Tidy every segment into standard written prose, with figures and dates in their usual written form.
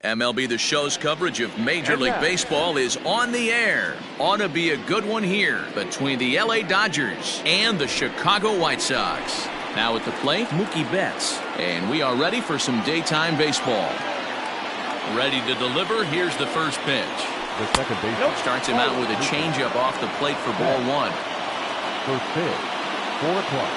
MLB The Show's coverage of Major League Baseball is on the air. Ought to be a good one here between the LA Dodgers and the Chicago White Sox. Now at the plate, Mookie Betts. And we are ready for some daytime baseball. Ready to deliver. Here's the first pitch. The second baseman starts him out with a changeup off the plate for ball one. First pitch, 4 o'clock.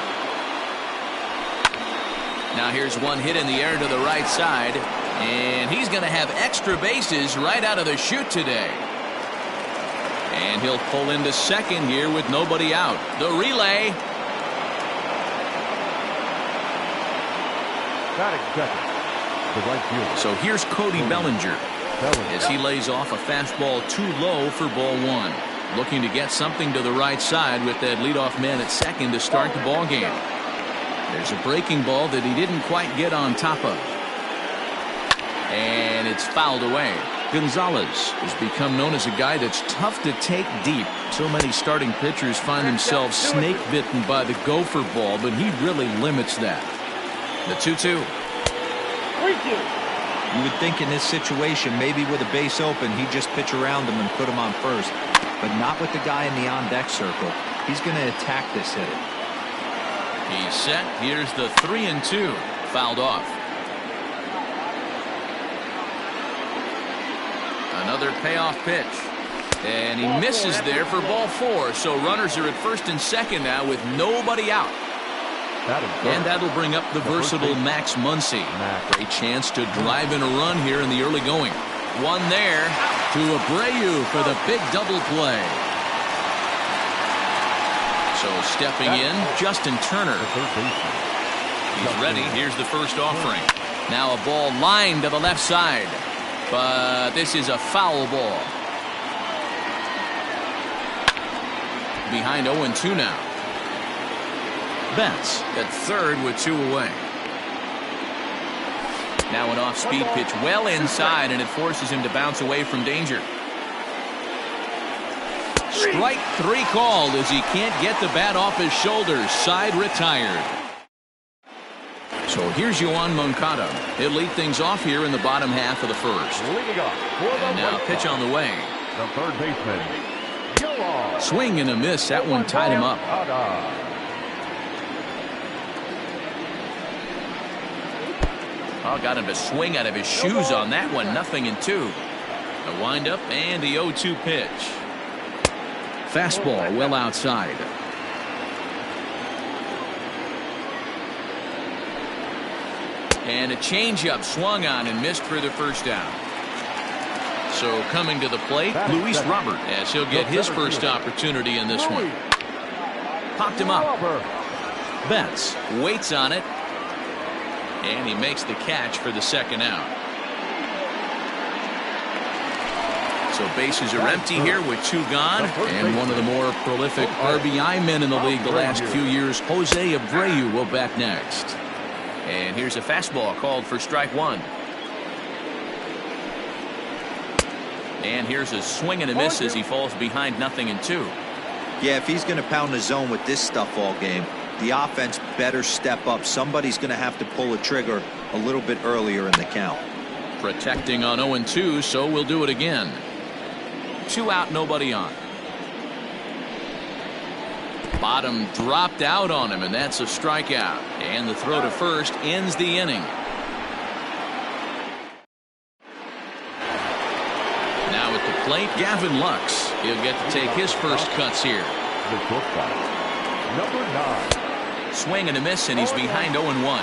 Now here's one hit in the air to the right side. And he's going to have extra bases right out of the chute today. And he'll pull into second here with nobody out. The relay. Batting second. The right fielder. So here's Cody Bellinger as he lays off a fastball too low for ball one. Looking to get something to the right side with that leadoff man at second to start the ball game. There's a breaking ball that he didn't quite get on top of. And it's fouled away. Gonzalez has become known as a guy that's tough to take deep. So many starting pitchers find themselves snake bitten by the gopher ball, but he really limits that. The 2-2. You would think in this situation, maybe with a base open, he'd just pitch around him and put him on first. But not with the guy in the on-deck circle. He's going to attack this hitter. He's set. Here's the 3-2. Fouled off. Another payoff pitch. And he misses there for ball 4. So runners are at first and second now with nobody out. And that'll bring up the versatile Max Muncy. Great chance to drive in a run here in the early going. One there to Abreu for the big double play. So stepping in, Justin Turner. He's ready. Here's the first offering. Now a ball lined to the left side. But this is a foul ball. Behind 0-2 now. Betts at third with 2 away. Now an off-speed pitch well inside, and it forces him to bounce away from danger. Strike 3 called as he can't get the bat off his shoulders. Side retired. So here's Yoan Moncada. He'll lead things off here in the bottom half of the first. And now pitch on the way. The third baseman. Swing and a miss. That one tied him up. Oh, got him to swing out of his shoes on that one. 0-2. A windup and the 0-2 pitch. Fastball well outside. And a changeup swung on and missed for the first down. So coming to the plate, Luis Robert, as he'll get his first opportunity in this one. Popped him up. Betts waits on it. And he makes the catch for the second out. So bases are empty here with 2 gone. And one of the more prolific RBI men in the league the last few years, Jose Abreu, will bat next. And here's a fastball called for strike 1. And here's a swing and a miss as he falls behind 0-2. Yeah, if he's going to pound the zone with this stuff all game, the offense better step up. Somebody's going to have to pull a trigger a little bit earlier in the count. Protecting on 0-2, so we'll do it again. 2 out, nobody on. Bottom dropped out on him, and that's a strikeout. And the throw to first ends the inning. Now at the plate, Gavin Lux. He'll get to take his first cuts here. The shortstop, number 9. Swing and a miss, and he's behind 0-1.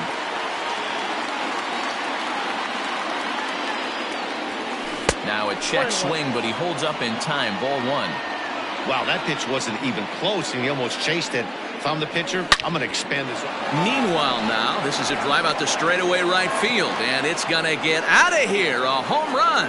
Now a check swing, but he holds up in time. Ball 1. Wow, that pitch wasn't even close, and he almost chased it. If I'm the pitcher, I'm going to expand this. Meanwhile now, this is a drive out to straightaway right field, and it's going to get out of here. A home run.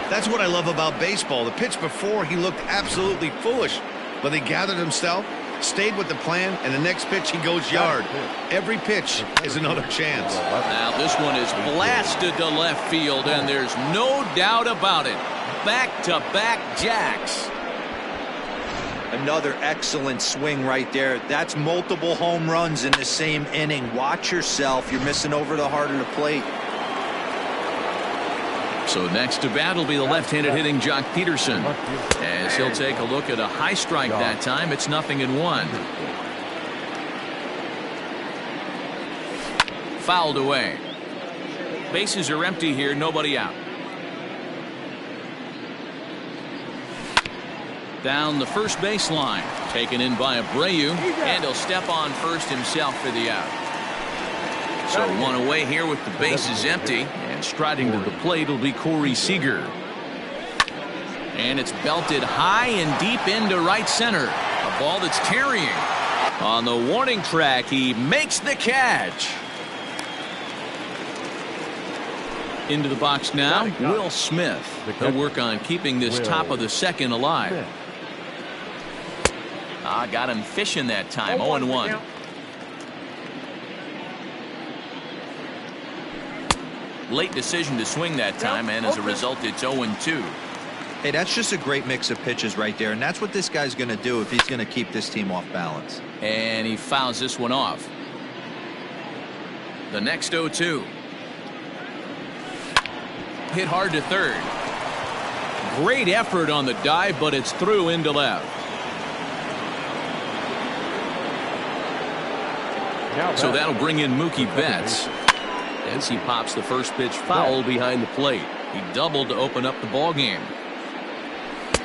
That's what I love about baseball. The pitch before, he looked absolutely foolish, but he gathered himself, stayed with the plan, and the next pitch he goes yard. Every pitch is another chance. Now this one is blasted to left field, and there's no doubt about it. Back-to-back jacks. Another excellent swing right there. That's multiple home runs in the same inning. Watch yourself. You're missing over the heart of the plate. So next to bat will be the left-handed hitting Jock Peterson. As he'll take a look at a high strike that time. It's 0-1. Fouled away. Bases are empty here. Nobody out. Down the first baseline. Taken in by Abreu. And he'll step on first himself for the out. So one away here with the bases empty. And striding to the plate will be Corey Seager. And it's belted high and deep into right center. A ball that's carrying. On the warning track, he makes the catch. Into the box now, Will Smith. He'll work on keeping this top of the second alive. Got him fishing that time. 0-1. Late decision to swing that time, and as a result, it's 0-2. Hey, that's just a great mix of pitches right there, and that's what this guy's going to do if he's going to keep this team off balance. And he fouls this one off. The next 0-2. Hit hard to third. Great effort on the dive, but it's through into left. So that'll bring in Mookie Betts as he pops the first pitch foul behind the plate. He doubled to open up the ball game.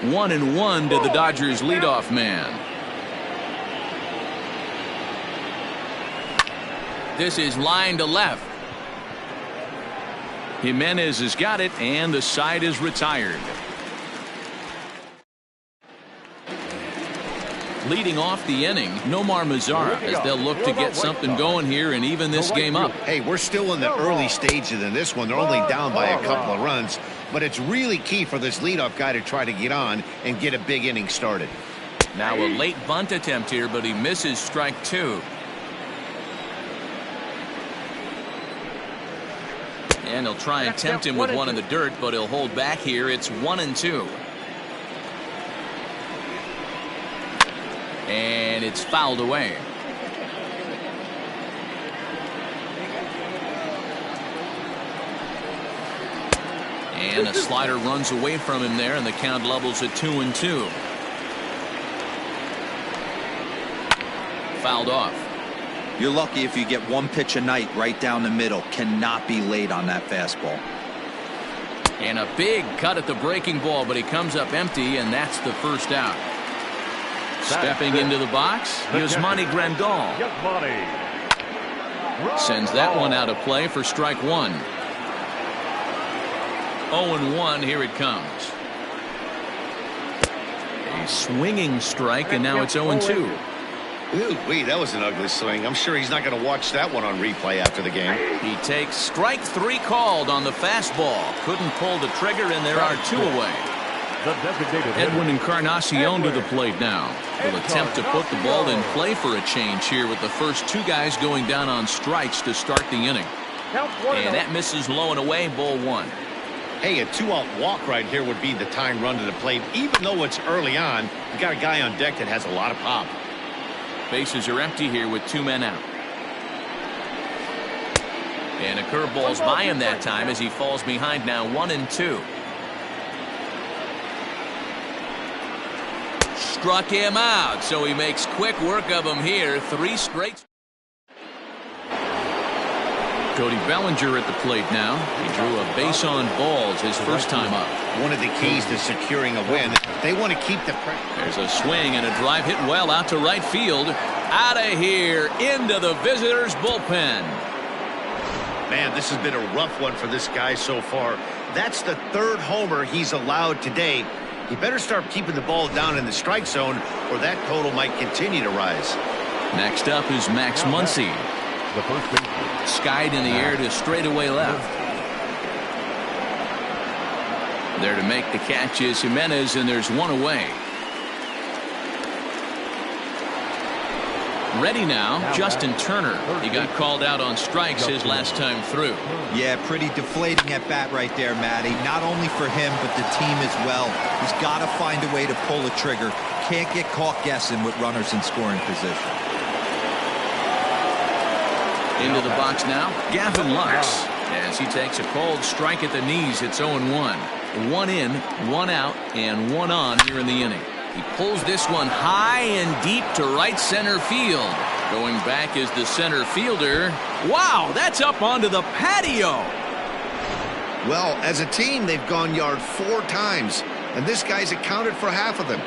1-1 to the Dodgers leadoff man. This is line to left. Jimenez has got it, and the side is retired. Leading off the inning, Nomar Mazara, as they'll look to get something going here and even this game up. Hey, we're still in the early stages in this one. They're only down by a couple of runs, but it's really key for this leadoff guy to try to get on and get a big inning started. Now a late bunt attempt here, but he misses strike two. And he'll try and tempt him with one in the dirt, but he'll hold back here. It's 1-2. And it's fouled away. And a slider runs away from him there, and the count levels at 2-2. Fouled off. You're lucky if you get one pitch a night right down the middle. Cannot be late on that fastball. And a big cut at the breaking ball, but he comes up empty, and that's the first out. Stepping into the box, Yasmani Grandal. Sends that one out of play for strike one. 0-1, here it comes. A swinging strike, and now it's 0-2. Ooh, wait, that was an ugly swing. I'm sure he's not going to watch that one on replay after the game. He takes strike three called on the fastball. Couldn't pull the trigger, and there are two away. Edwin Encarnacion to the plate now. Will attempt to put the ball in play for a change here with the first two guys going down on strikes to start the inning. And that misses low and away, ball one. Hey, a two-out walk right here would be the time run to the plate. Even though it's early on, you got a guy on deck that has a lot of pop. Bases are empty here with two men out. And a curveball's by him that time as he falls behind now 1-2. Struck him out, so he makes quick work of him here. Three straight. Cody Bellinger at the plate now. He drew a base on balls his first time up. One of the keys to securing a win, they want to keep the pressure. There's a swing and a drive hit well out to right field. Out of here into the visitors' bullpen. Man, this has been a rough one for this guy so far. That's the third homer he's allowed today. He better start keeping the ball down in the strike zone, or that total might continue to rise. Next up is Max Muncy. The first baseman. Skied in the air to straightaway left. There to make the catch is Jimenez, and there's one away. Ready now, Justin Turner. He got called out on strikes his last time through. Yeah, pretty deflating at bat right there, Matty. Not only for him, but the team as well. He's got to find a way to pull a trigger. Can't get caught guessing with runners in scoring position. Into the box now, Gavin Lux. as he takes a cold strike at the knees. It's 0-1. One in, one out, and one on here in the inning. He pulls this one high and deep to right center field. Going back is the center fielder. Wow, that's up onto the patio. Well, as a team, they've gone yard 4 times, and this guy's accounted for half of them.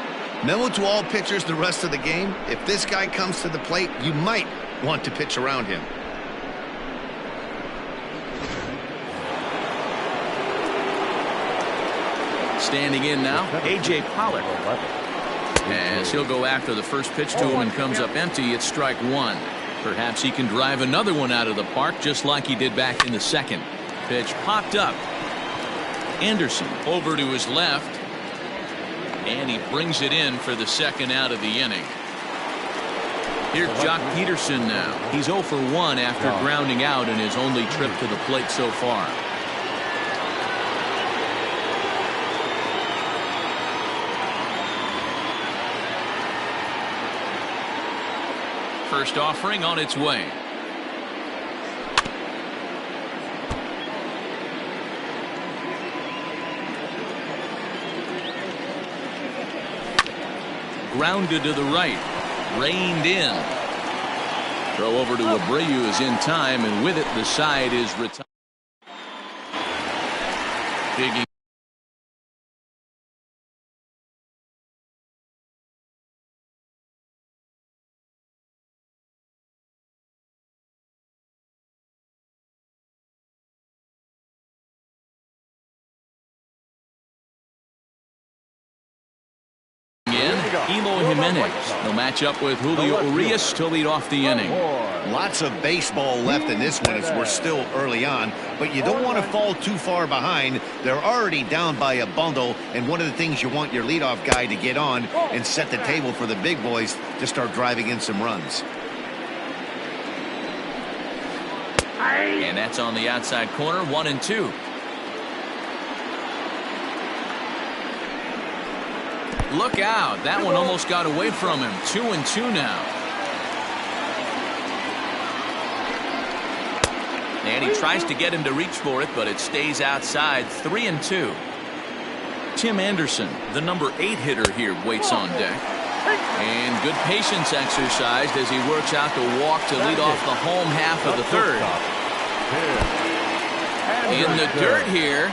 Memo to all pitchers the rest of the game: if this guy comes to the plate, you might want to pitch around him. Standing in now, A.J. Pollock. As he'll go after the first pitch to him and comes up empty, it's strike one. Perhaps he can drive another one out of the park just like he did back in the second. Pitch popped up. Anderson over to his left. And he brings it in for the second out of the inning. Here's Jock Peterson now. He's 0 for 1 after grounding out in his only trip to the plate so far. First offering on its way. Grounded to the right. Reined in. Throw over to Abreu is in time, and with it the side is retired. Digging. Elo Jimenez. He'll match up with Julio Urias to lead off the inning. Lots of baseball left in this one as we're still early on, but you don't want to fall too far behind. They're already down by a bundle, and one of the things you want your leadoff guy to get on and set the table for the big boys to start driving in some runs. And that's on the outside corner, 1-2. Look out. That one almost got away from him. 2-2 now. And he tries to get him to reach for it, but it stays outside. 3-2. Tim Anderson, the number 8 hitter here, waits on deck. And good patience exercised as he works out the walk to lead off the home half of the third. In the dirt here.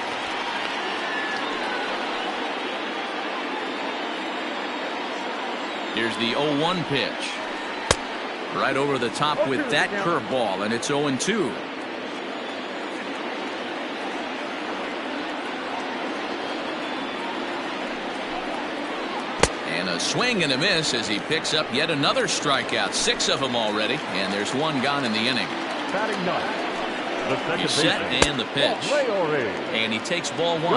Here's the 0-1 pitch. Right over the top with that curveball, and it's 0-2. And a swing and a miss as he picks up yet another strikeout. 6 of them already, and there's one gone in the inning. Batting ninth. He's set and the pitch. And he takes ball 1.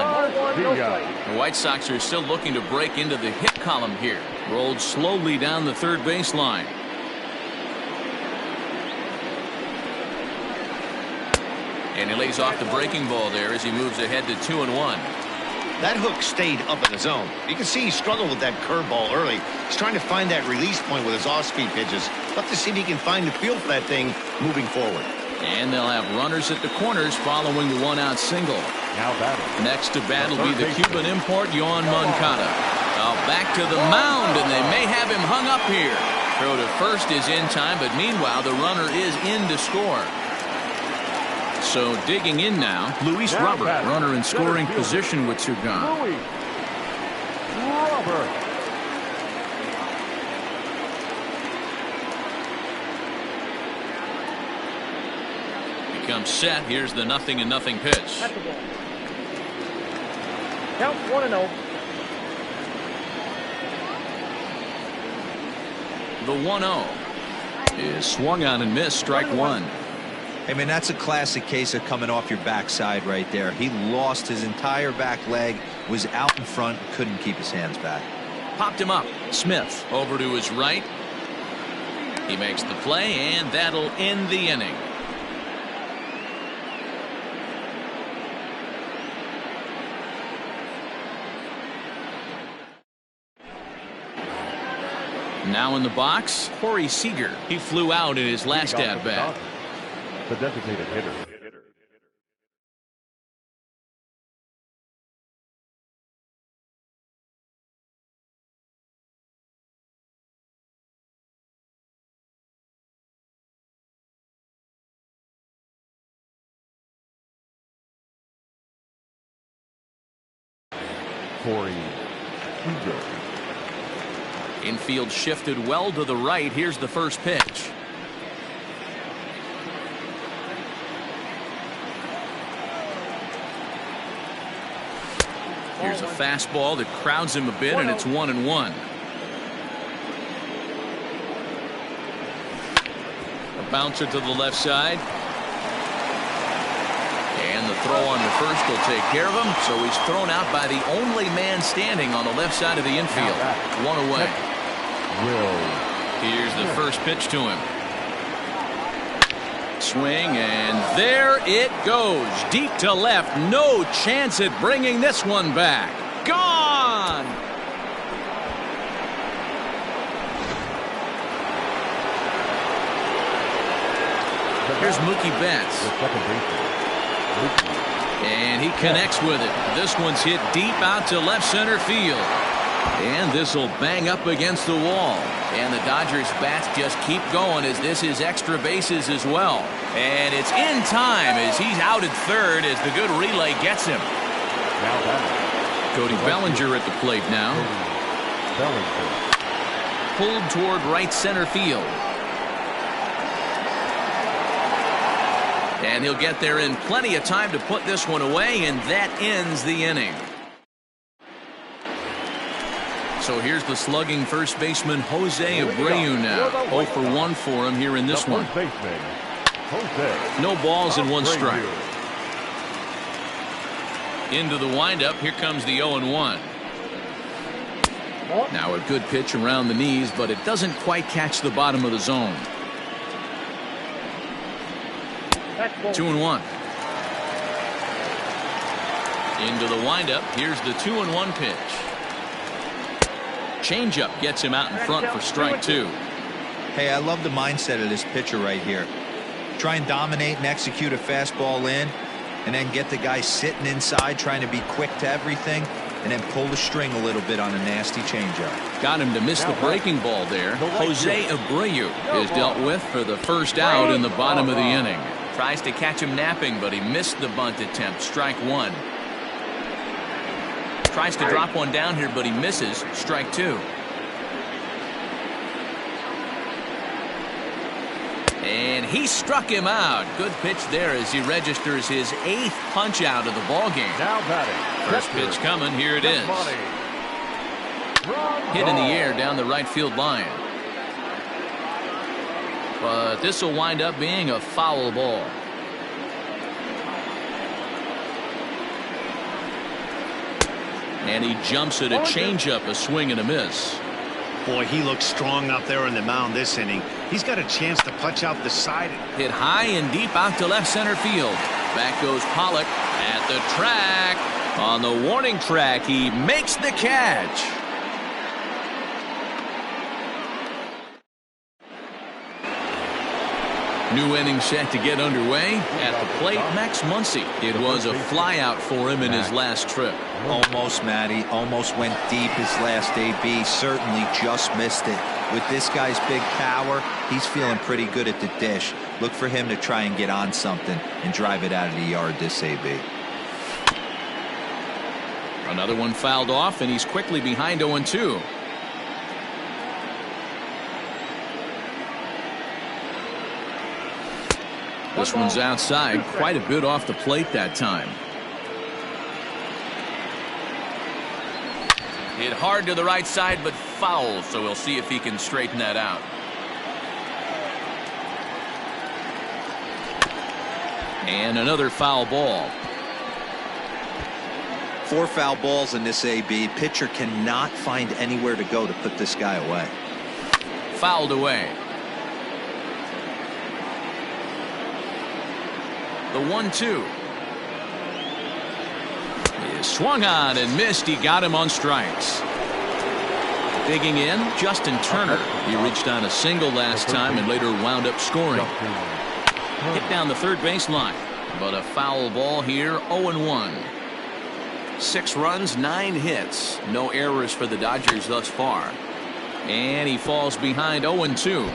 The White Sox are still looking to break into the hit column here. Rolled slowly down the third baseline. And he lays off the breaking ball there as he moves ahead to 2-1. That hook stayed up in the zone. You can see he struggled with that curveball early. He's trying to find that release point with his off-speed pitches. Love to see if he can find the feel for that thing moving forward. And they'll have runners at the corners following the 1-out single. Now batting. Next to bat will be the Cuban import, Yohan Moncada. Now back to the mound, and they may have him hung up here. Throw to first is in time, but meanwhile the runner is in to score. So digging in now, Luis Robert, runner in scoring position with 2 gone. Luis Robert. Becomes set. Here's the 0-0 pitch. Count 1-0. The 1-0 is swung on and missed. Strike 1. I mean, that's a classic case of coming off your backside right there. He lost his entire back leg, was out in front, couldn't keep his hands back. Popped him up. Smith over to his right. He makes the play, and that'll end the inning. Now in the box, Corey Seager. He flew out in his last at-bat. The designated hitter. Corey. Infield shifted well to the right. Here's the first pitch. Here's a fastball that crowds him a bit, and it's 1-1. A bouncer to the left side. And the throw on the first will take care of him. So he's thrown out by the only man standing on the left side of the infield. One away. Here's the first pitch to him. Swing, and there it goes. Deep to left. No chance at bringing this one back. Gone! Here's Mookie Betts. And he connects with it. This one's hit deep out to left center field. And this will bang up against the wall. And the Dodgers bats just keep going as this is extra bases as well. And it's in time as he's out at third as the good relay gets him. Cody Bellinger at the plate now. Pulled toward right center field. And he'll get there in plenty of time to put this one away, and that ends the inning. So here's the slugging first baseman Jose Abreu now. 0 for 1 for him here in this one. No balls and one strike. Into the windup. Here comes the 0-1. Now a good pitch around the knees, but it doesn't quite catch the bottom of the zone. 2-1. Into the windup. Here's the 2-1 pitch. Changeup gets him out in front for strike 2. Hey, I love the mindset of this pitcher right here. Try and dominate and execute a fastball in, and then get the guy sitting inside trying to be quick to everything, and then pull the string a little bit on a nasty changeup. Got him to miss the breaking ball there. Jose Abreu is dealt with for the first out in the bottom of the inning. Tries to catch him napping, but he missed the bunt attempt. Strike 1. Tries to drop one down here, but he misses. Strike 2. And he struck him out. Good pitch there as he registers his 8th punch out of the ball game. Now batting. First pitch coming. Here it is. Hit in the air down the right field line. But this will wind up being a foul ball. And he jumps at a changeup, a swing and a miss. Boy, he looks strong out there on the mound this inning. He's got a chance to punch out the side. Hit high and deep out to left center field. Back goes Pollock at the track. On the warning track, he makes the catch. New inning set to get underway. At the plate, Max Muncy. It was a flyout for him in his last trip. Almost, Matty. Almost went deep his last AB. Certainly just missed it. With this guy's big power, he's feeling pretty good at the dish. Look for him to try and get on something and drive it out of the yard this AB. Another one fouled off, and he's quickly behind 0-2. This one's outside, quite a bit off the plate that time. Hit hard to the right side, but foul, so we'll see if he can straighten that out. And another foul ball. 4 foul balls in this AB. Pitcher cannot find anywhere to go to put this guy away. Fouled away. The 1-2 is swung on and missed. He got him on strikes. Digging in, Justin Turner. He reached on a single last time and later wound up scoring. Hit down the third baseline, but a foul ball here. 0-1. 6 runs, 9 hits. No errors for the Dodgers thus far. And he falls behind 0-2.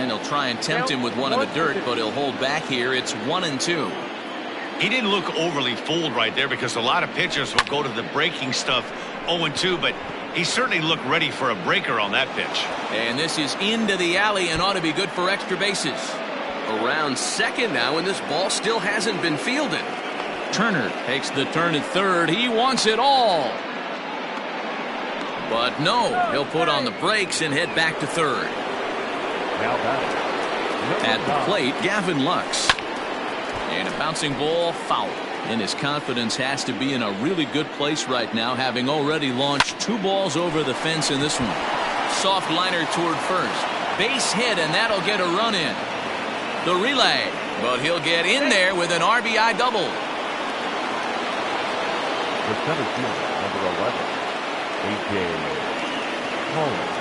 And he'll try and tempt him with one in the dirt, but he'll hold back here. It's 1-2. He didn't look overly fooled right there because a lot of pitchers will go to the breaking stuff 0-2, but he certainly looked ready for a breaker on that pitch. And this is into the alley and ought to be good for extra bases. Around second now, and this ball still hasn't been fielded. Turner takes the turn at third. He wants it all. But no, he'll put on the brakes and head back to third. Now batting. At the plate, Gavin Lux. And a bouncing ball, foul. And his confidence has to be in a really good place right now, having already launched 2 balls over the fence in this one. Soft liner toward first. Base hit, and that'll get a run in. The relay, but he'll get in there with an RBI double. The center fielder, number 11, A.J. Holmes.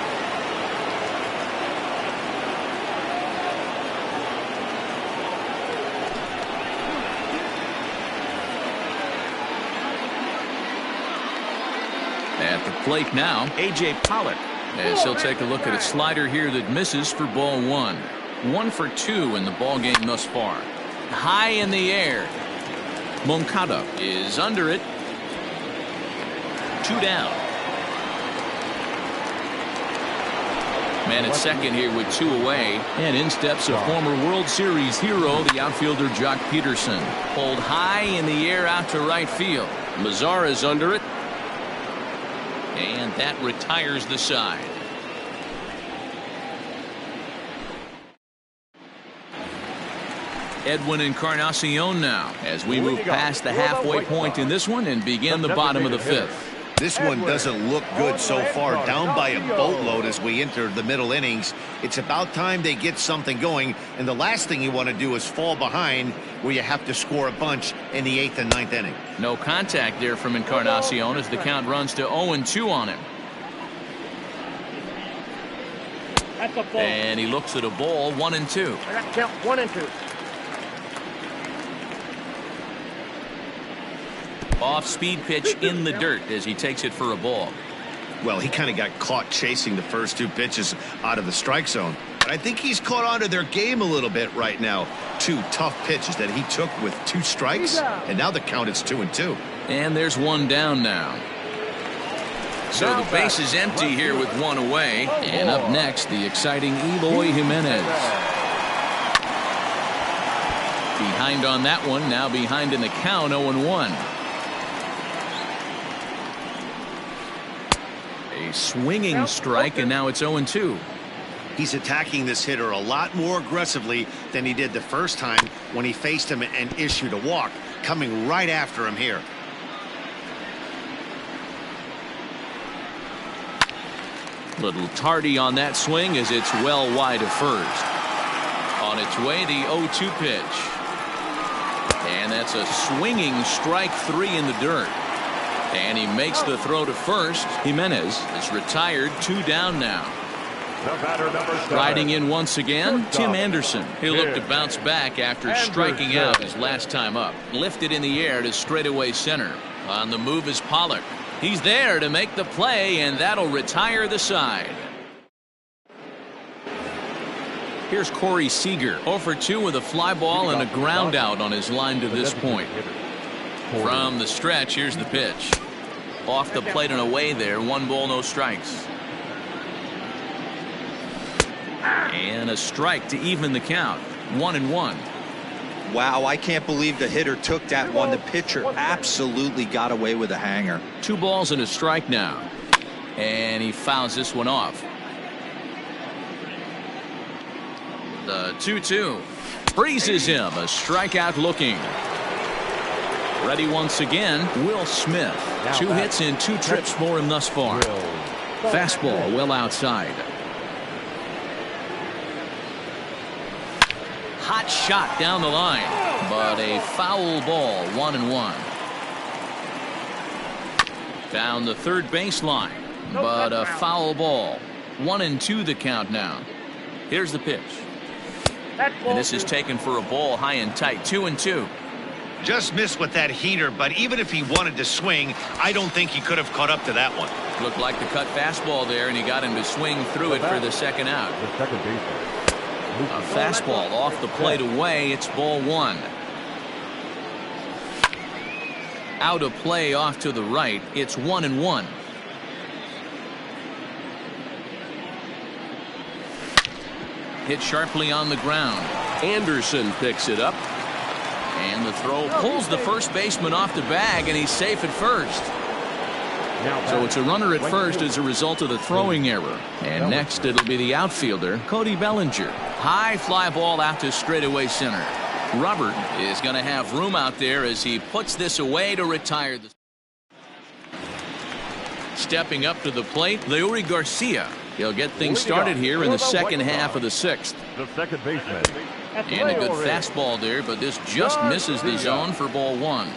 At the plate now, A.J. Pollock, as he'll take a look at a slider here that misses for ball 1. 1 for 2 in the ball game thus far. High in the air. Moncada is under it. 2 down. Man at second here with 2 away. And in steps a former World Series hero, the outfielder Jock Peterson. Pulled high in the air out to right field. Mazar is under it. And that retires the side. Edwin Encarnacion now as we move past the halfway point in this one and begin the bottom of the 5th. This one doesn't look good so far, down by a boatload as we enter the middle innings. It's about time they get something going, and the last thing you want to do is fall behind where you have to score a bunch in the 8th and 9th inning. No contact there from Encarnacion as the count runs to 0-2 on him. That's a ball. And he looks at a ball, 1-2. I got to count 1 and 2. Off-speed pitch in the dirt as he takes it for a ball. Well, he kind of got caught chasing the first 2 pitches out of the strike zone. But I think he's caught on to their game a little bit right now. 2 tough pitches that he took with 2 strikes, and now the count is 2-2. And there's 1 down now. So the base is empty here with 1 away. And up next, the exciting Eloy Jimenez. Behind on that one, now behind in the count, 0-1. A swinging strike, and now it's 0-2. He's attacking this hitter a lot more aggressively than he did the first time when he faced him and issued a walk, coming right after him here. Little tardy on that swing as it's well wide of first. On its way, the 0-2 pitch. And that's a swinging strike 3 in the dirt. And he makes the throw to first. Jimenez is retired, 2 down now. The batter, number 7. Riding in once again, Tim Anderson. He'll look to bounce back after striking out his last time up. Lifted in the air to straightaway center. On the move is Pollock. He's there to make the play, and that'll retire the side. Here's Corey Seager, 0 for 2 with a fly ball and a ground out on his line to this point. From the stretch, here's the pitch. Off the plate and away there, 1 ball, no strikes. And a strike to even the count, 1-1. Wow, I can't believe the hitter took that one. The pitcher absolutely got away with a hanger. 2 balls and a strike now. And he fouls this one off. The 2-2 freezes him, a strikeout looking. Ready once again, Will Smith. 2 hits and 2 trips for him thus far. Fastball well outside. Hot shot down the line, but a foul ball, 1-1. Down the third baseline, but a foul ball. 1-2 the count now. Here's the pitch. And this is taken for a ball high and tight, 2-2. Just missed with that heater, but even if he wanted to swing, I don't think he could have caught up to that one. Looked like the cut fastball there, and he got him to swing through it for the second out. The second baseman, A fastball off the plate away. It's ball one. Out of play off to the right. It's 1-1. Hit sharply on the ground. Anderson picks it up. And the throw pulls the first baseman off the bag, and he's safe at first. So it's a runner at first as a result of the throwing error. And next it'll be the outfielder, Cody Bellinger. High fly ball out to straightaway center. Robert is going to have room out there as he puts this away to retire. Stepping up to the plate, Leury Garcia. He'll get things started here in the second half of the sixth. The second baseman. And a good fastball there, but this just misses the zone for ball one.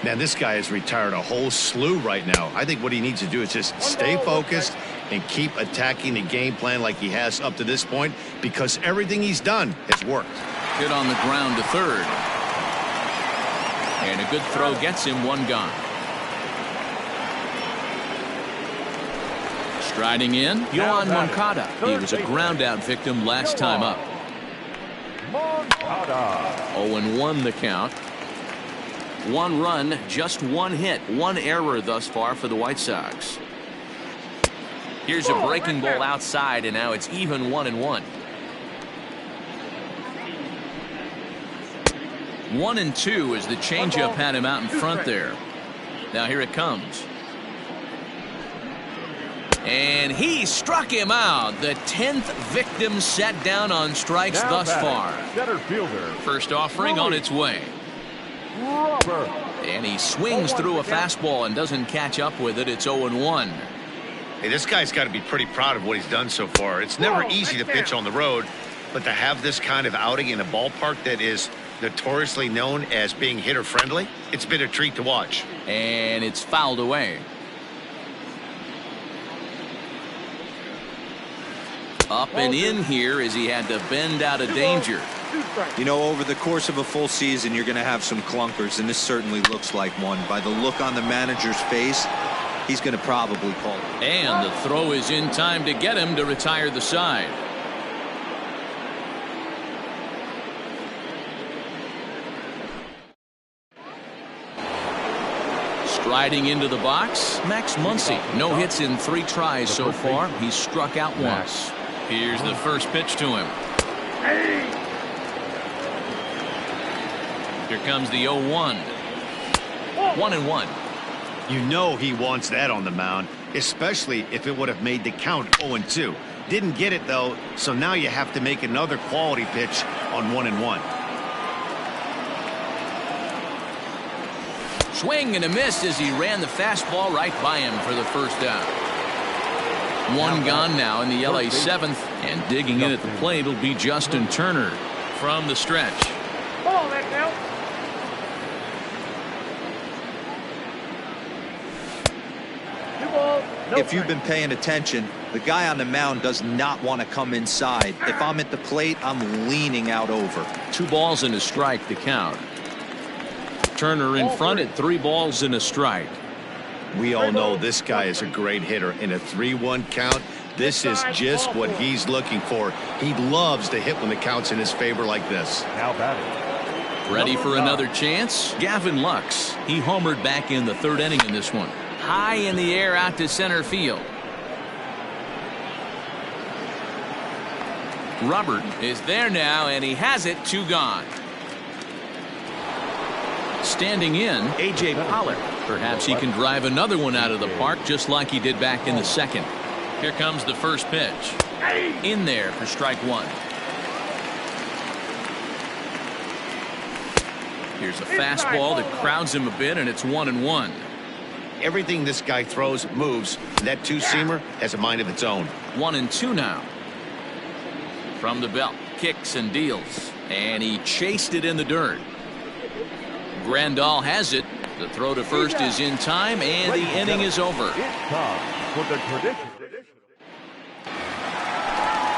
Man, this guy has retired a whole slew right now. I think what he needs to do is just stay focused and keep attacking the game plan like he has up to this point, because everything he's done has worked. Hit on the ground to third. And a good throw gets him one gone. Striding in, Yohan Moncada. He was a ground out victim last time up. 0-1 the count. One run, just one hit, one error thus far for the White Sox. Here's a breaking ball outside, and now it's even 1-1. 1-2 as the changeup had him out in front there. Now here it comes. And he struck him out. The 10th victim set down on strikes thus far. Center fielder. First offering on its way. Robert. And he swings through a fastball and doesn't catch up with it. It's 0-1. Hey, this guy's got to be pretty proud of what he's done so far. It's never easy to pitch on the road, but to have this kind of outing in a ballpark that is notoriously known as being hitter friendly, it's been a treat to watch. And it's fouled away. Up and in here as he had to bend out of danger. You know, over the course of a full season, you're going to have some clunkers, and this certainly looks like one. By the look on the manager's face, he's going to probably call it. And the throw is in time to get him to retire the side. Striding into the box, Max Muncy. No hits in 3 tries so far. He's struck out once. Here's the first pitch to him. Here comes the 0-1. 1-1. You know he wants that on the mound, especially if it would have made the count 0-2. Didn't get it, though, so now you have to make another quality pitch on 1-1. Swing and a miss as he ran the fastball right by him for the first out. One gone now in the LA 7th, and digging in at the plate will be Justin Turner from the stretch. Ball that now. If you've been paying attention, the guy on the mound does not want to come inside. If I'm at the plate, I'm leaning out over. 2 balls and a strike to count. Turner in front at 3 balls and a strike. We all know this guy is a great hitter. In a 3-1 count, this is just what he's looking for. He loves to hit when the count's in his favor like this. Now batting. Ready for another chance? Gavin Lux. He homered back in the 3rd inning in this one. High in the air out to center field. Robert is there now, and he has it. 2 gone. Standing in, A.J. Pollard. Perhaps he can drive another one out of the park just like he did back in the 2nd. Here comes the first pitch. In there for strike 1. Here's a fastball that crowds him a bit, and it's 1-1. Everything this guy throws moves. That 2-seamer has a mind of its own. 1-2 now. From the belt, kicks and deals. And he chased it in the dirt. Grandal has it. The throw to first is in time, and the inning is over. It's time for the tradition.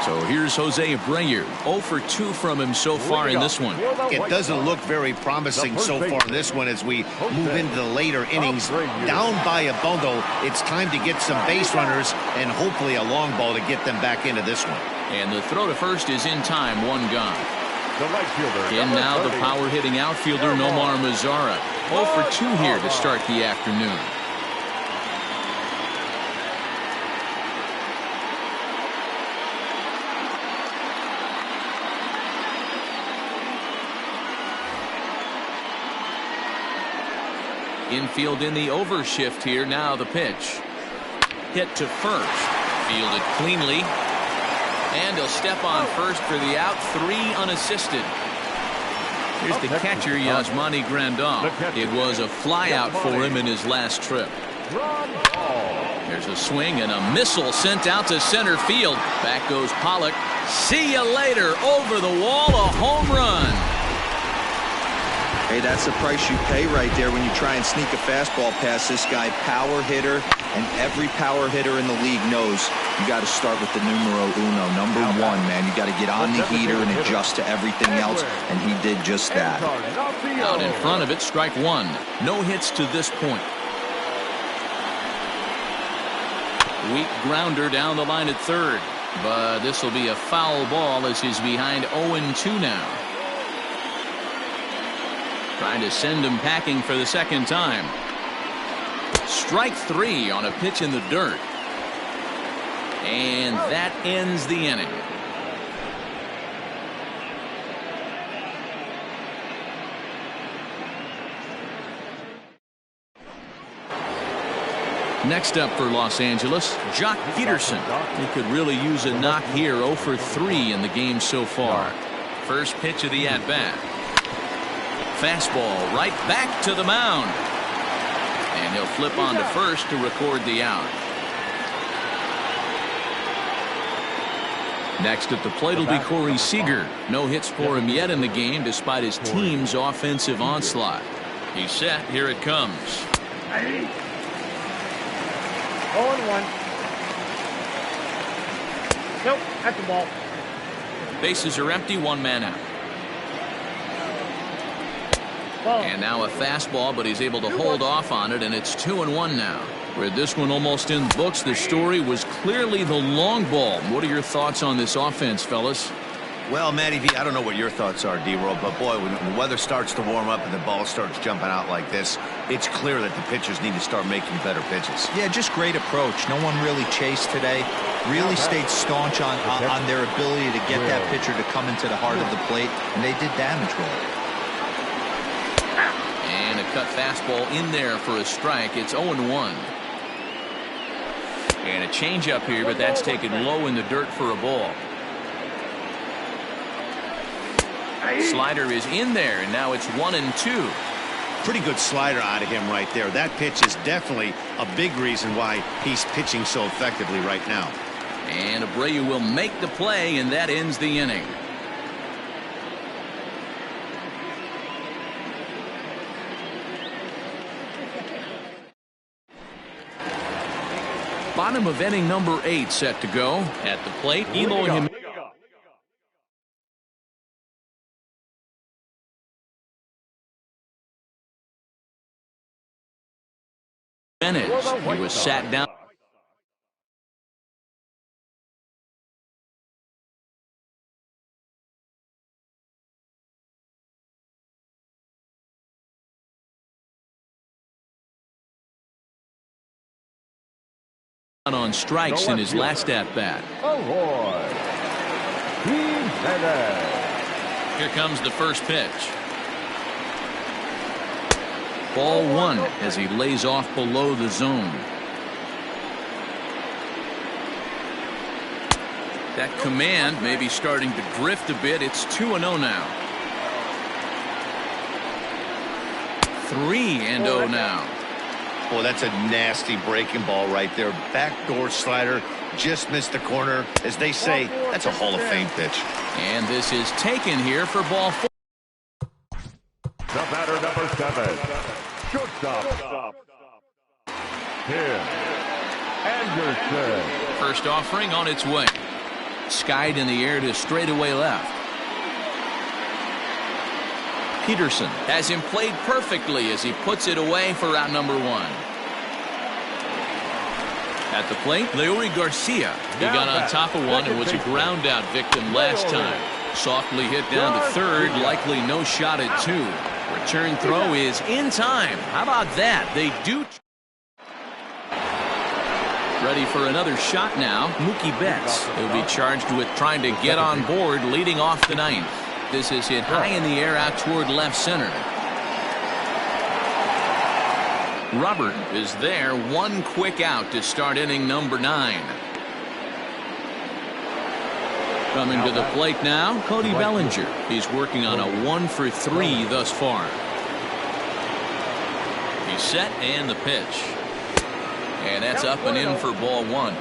So here's Jose Abreu. 0 for 2 from him so far in this one. It doesn't look very promising so far in this one as we move into the later innings. Down by a bundle, it's time to get some base runners and hopefully a long ball to get them back into this one. And the throw to first is in time, 1 gone. The right fielder. And now the power-hitting outfielder, Nomar Mazara. 0 for 2 here to start the afternoon. Infield in the overshift here. Now the pitch. Hit to first. Fielded cleanly. And he'll step on first for the out. 3 unassisted. Here's the catcher, Yasmani Grandal. It was a flyout for him in his last trip. There's a swing and a missile sent out to center field. Back goes Pollock. See you later. Over the wall, a home run. Hey, that's the price you pay right there when you try and sneak a fastball past this guy. Power hitter, and every power hitter in the league knows you got to start with the numero uno, number 1, man. You got to get on the heater and adjust to everything else, and he did just that. Out in front of it, strike 1. No hits to this point. Weak grounder down the line at third, but this will be a foul ball as he's behind 0-2 now. Trying to send him packing for the second time. Strike 3 on a pitch in the dirt. And that ends the inning. Next up for Los Angeles, Jock Peterson. He could really use a knock here. 0 for 3 in the game so far. First pitch of the at-bat. Fastball right back to the mound. And he'll flip on to first to record the out. Next at the plate will be Corey Seager. No hits for him yet in the game despite his team's offensive onslaught. He's set. Here it comes. 0-1. Nope, that's the ball. Bases are empty, 1 man out. And now a fastball, but he's able to hold off on it, and it's 2-1 now. With this one almost in the books, the story was clearly the long ball. What are your thoughts on this offense, fellas? Well, Matty V, I don't know what your thoughts are, D-Roll, but boy, when the weather starts to warm up and the ball starts jumping out like this, it's clear that the pitchers need to start making better pitches. Yeah, just great approach. No one really chased today. Really stayed staunch on their ability to get that pitcher to come into the heart of the plate, and they did damage with it. And a cut fastball in there for a strike. It's 0-1. And a changeup here, but that's taken low in the dirt for a ball. Slider is in there, and now it's 1-2. Pretty good slider out of him right there. That pitch is definitely a big reason why he's pitching so effectively right now. And Abreu will make the play, and that ends the inning. Bottom of inning number 8 set to go. At the plate, Eloy Jimenez. He was sat down. On strikes in his last at-bat. Here comes the first pitch. Ball 1 as he lays off below the zone. That command may be starting to drift a bit. It's 2-0 now. 3-0 now. Boy, that's a nasty breaking ball right there. Backdoor slider, just missed the corner. As they say, that's a Hall of Fame pitch. And this is taken here for ball 4. The batter, number 7. Shortstop. Tim Anderson. First offering on its way. Skied in the air to straightaway left. Peterson has him played perfectly as he puts it away for out number 1. At the plate, Leury Garcia. He got on top of one and was a ground out victim last time. Softly hit down to third, likely no shot at 2. Return throw is in time. How about that? They do. Ready for another shot now. Mookie Betts. He'll be charged with trying to get on board leading off the 9th. This is hit high in the air out toward left center. Robert is there. One quick out to start inning number 9. Coming to the plate now, Cody Bellinger. He's working on a 1-for-3 thus far. He's set and the pitch. And that's up and in for ball 1.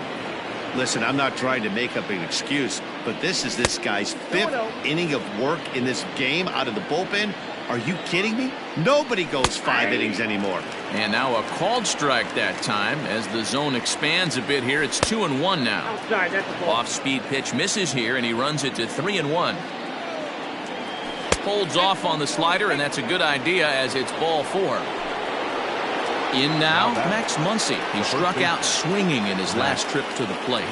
Listen, I'm not trying to make up an excuse, but this is this guy's 5th inning of work in this game out of the bullpen. Are you kidding me? Nobody goes 5 innings anymore. And now a called strike that time as the zone expands a bit here. It's 2-1 now. Outside, that's a ball. Off-speed pitch misses here, and he runs it to 3-1. Holds off on the slider, and that's a good idea as it's ball 4. In now, Max Muncy. He struck out swinging in his last trip to the plate.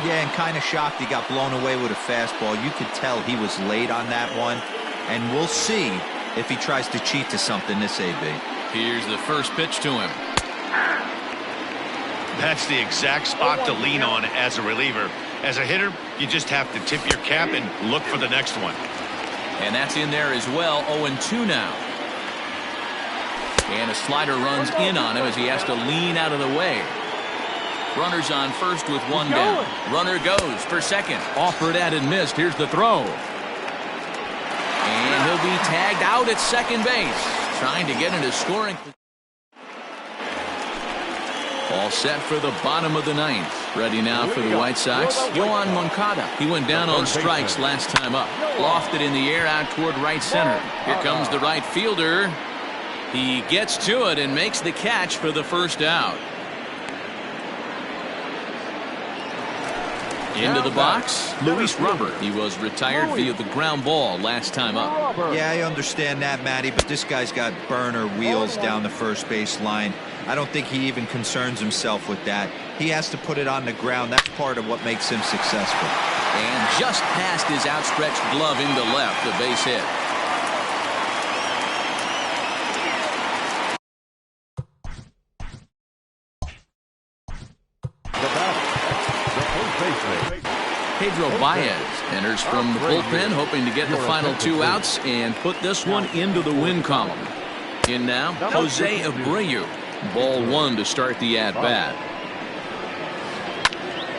Yeah, and kind of shocked he got blown away with a fastball. You could tell he was late on that one. And we'll see if he tries to cheat to something this AB. Here's the first pitch to him. That's the exact spot to lean on as a reliever. As a hitter, you just have to tip your cap and look for the next one. And that's in there as well. 0-2 now. And a slider runs in on him as he has to lean out of the way. Runners on first with one down. Runner goes for second. Offered at and missed. Here's the throw. And he'll be tagged out at second base. Trying to get into scoring. All set for the bottom of the 9th. Ready now for the White Sox. Yohan Moncada. He went down on strikes last time up. Lofted in the air out toward right center. Here comes the right fielder. He gets to it and makes the catch for the first out. Into the box, Luis Robert. He was retired via the ground ball last time up. Yeah, I understand that, Matty, but this guy's got burner wheels down the first base line. I don't think he even concerns himself with that. He has to put it on the ground. That's part of what makes him successful. And just past his outstretched glove into left, the base hit. Pedro Baez enters from the bullpen, hoping to get the final 2 outs and put this one into the win column. In now, Jose Abreu. Ball 1 to start the at-bat.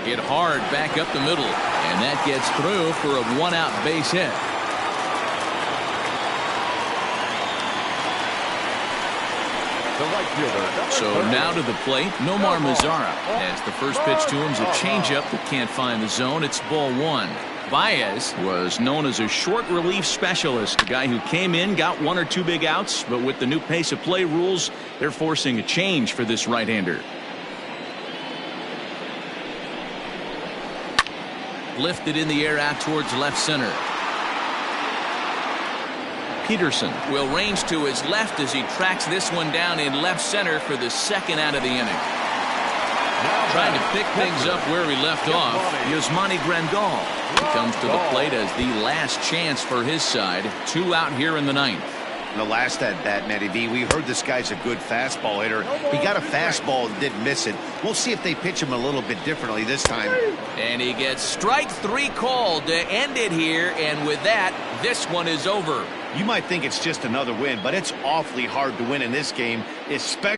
Hit hard back up the middle, and that gets through for a 1-out base hit. So now to the plate, Nomar Mazara. As the first pitch to him is a changeup that can't find the zone. It's ball 1. Baez was known as a short relief specialist, a guy who came in, got 1 or 2 big outs, but with the new pace of play rules, they're forcing a change for this right-hander. Lifted in the air out towards left center. Peterson will range to his left as he tracks this one down in left center for the 2nd out of the inning. Trying to pick things up where he left off, Yasmani Grandal. He comes to the plate as the last chance for his side. 2 out here in the 9th. In the last at-bat, Matty V, we heard this guy's a good fastball hitter. He got a fastball and didn't miss it. We'll see if they pitch him a little bit differently this time. And he gets strike 3 called to end it here, and with that, this one is over. You might think it's just another win, but it's awfully hard to win in this game, especially